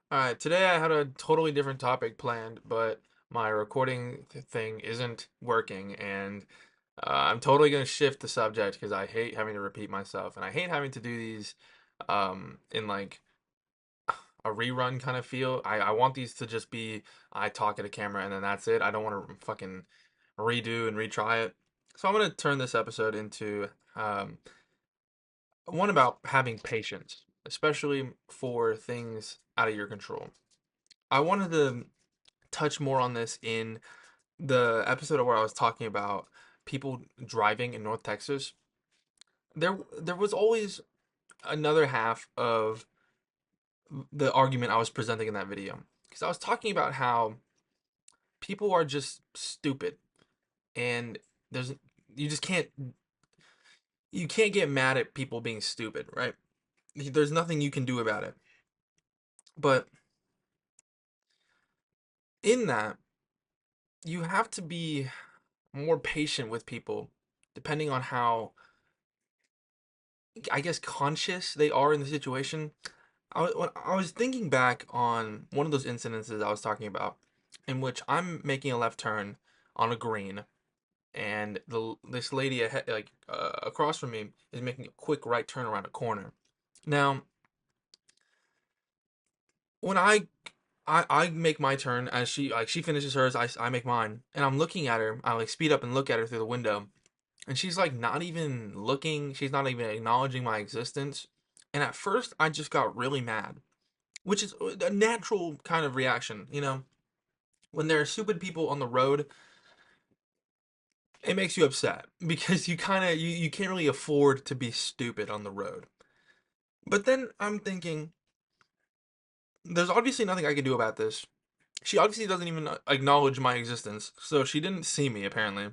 Alright, today I had a totally different topic planned, but my recording thing isn't working, and I'm totally going to shift the subject because I hate having to repeat myself, and I hate having to do these in like a rerun kind of feel. I want these to just be I talk at a camera and then that's it. I don't want to fucking redo and retry it. So I'm going to turn this episode into um, one about having patience, especially for things out of your control. I wanted to touch more on this in the episode where I was talking about people driving in North Texas. There was always another half of the argument I was presenting in that video because I was talking about how people are just stupid and there's you just can't get mad at people being stupid, right? There's nothing you can do about it. But in that, you have to be more patient with people depending on how I guess conscious they are in the situation. When I was thinking back on one of those incidences I was talking about, in which I'm making a left turn on a green, and this lady ahead, across from me, is making a quick right turn around a corner. Now, when I make my turn as she finishes hers, I make mine, and I'm looking at her. I like speed up and look at her through the window, and she's like not even looking. She's not even acknowledging my existence. And at first, I just got really mad, which is a natural kind of reaction, when there are stupid people on the road, it makes you upset because you can't really afford to be stupid on the road. But then I'm thinking, there's obviously nothing I can do about this. She obviously doesn't even acknowledge my existence, so she didn't see me apparently.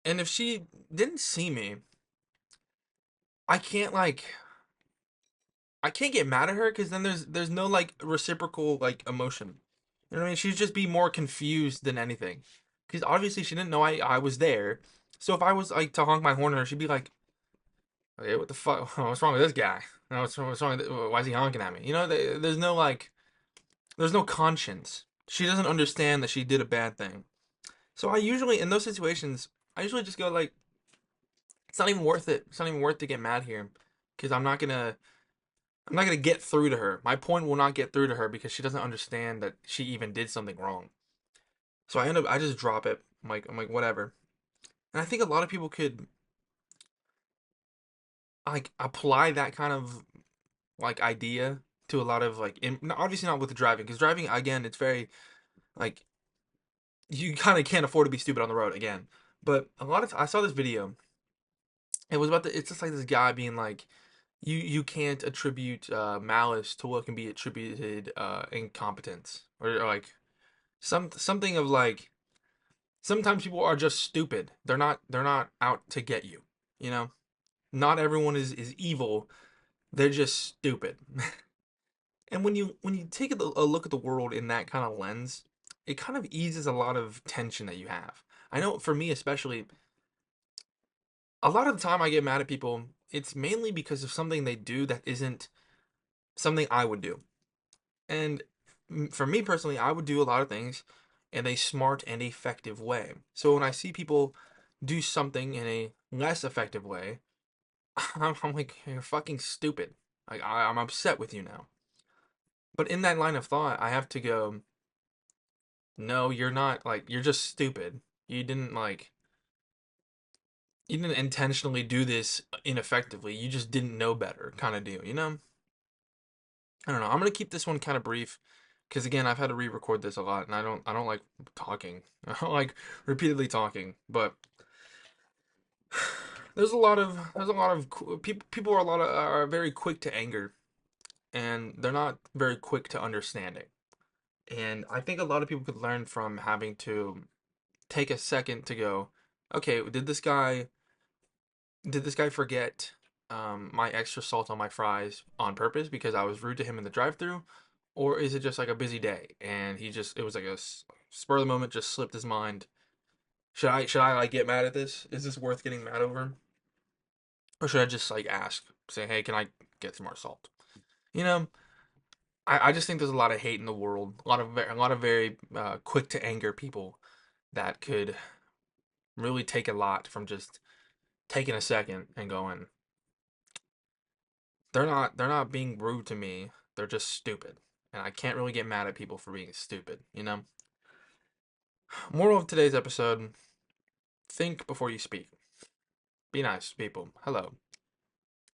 And if she didn't see me, I can't like I can't get mad at her because then there's no like reciprocal like emotion. You know what I mean? She'd just be more confused than anything. Because obviously she didn't know I was there. So if I was like to honk my horn at her, she'd be like, "Okay, what the fuck? What's wrong with this guy? What's wrong with why is he honking at me?" There's no like, there's no conscience. She doesn't understand that she did a bad thing. So I usually in those situations, I usually just go like, "It's not even worth it. It's not even worth to get mad here, because I'm not gonna get through to her. My point will not get through to her because she doesn't understand that she even did something wrong." So I just drop it. I'm like whatever. And I think a lot of people could like apply that kind of like idea to a lot of like obviously not with driving, because driving again it's very like you kind of can't afford to be stupid on the road again. But a lot of I saw this video. It was about it's just like this guy being like you can't attribute malice to what can be attributed incompetence, or like something of like sometimes people are just stupid. They're not out to get you. You know, not everyone is evil. They're just stupid. And when you take a look at the world in that kind of lens, it kind of eases a lot of tension that you have. I know for me especially, a lot of the time I get mad at people, it's mainly because of something they do that isn't something I would do. And for me personally, I would do a lot of things in a smart and effective way. So when I see people do something in a less effective way, I'm like, you're fucking stupid. Like I'm upset with you now. But in that line of thought, I have to go, no, you're not like you're just stupid. You didn't like you didn't intentionally do this ineffectively. You just didn't know better, kind of deal, you know? I don't know. I'm gonna keep this one kind of brief because again, I've had to re-record this a lot, and I don't like talking. I don't like repeatedly talking. But there's a lot of people are a lot of are very quick to anger, and they're not very quick to understanding. And I think a lot of people could learn from having to take a second to go, okay, did this guy forget my extra salt on my fries on purpose because I was rude to him in the drive-through, or is it just like a busy day and it was like a spur of the moment, just slipped his mind? Should I like get mad at this? Is this worth getting mad over, or should I just like ask, say, hey, can I get some more salt? You know, I just think there's a lot of hate in the world. A lot of very quick to anger people that could really take a lot from just taking a second and going, they're not being rude to me. They're just stupid. And I can't really get mad at people for being stupid, you know? Moral of today's episode, think before you speak. Be nice, people. Hello.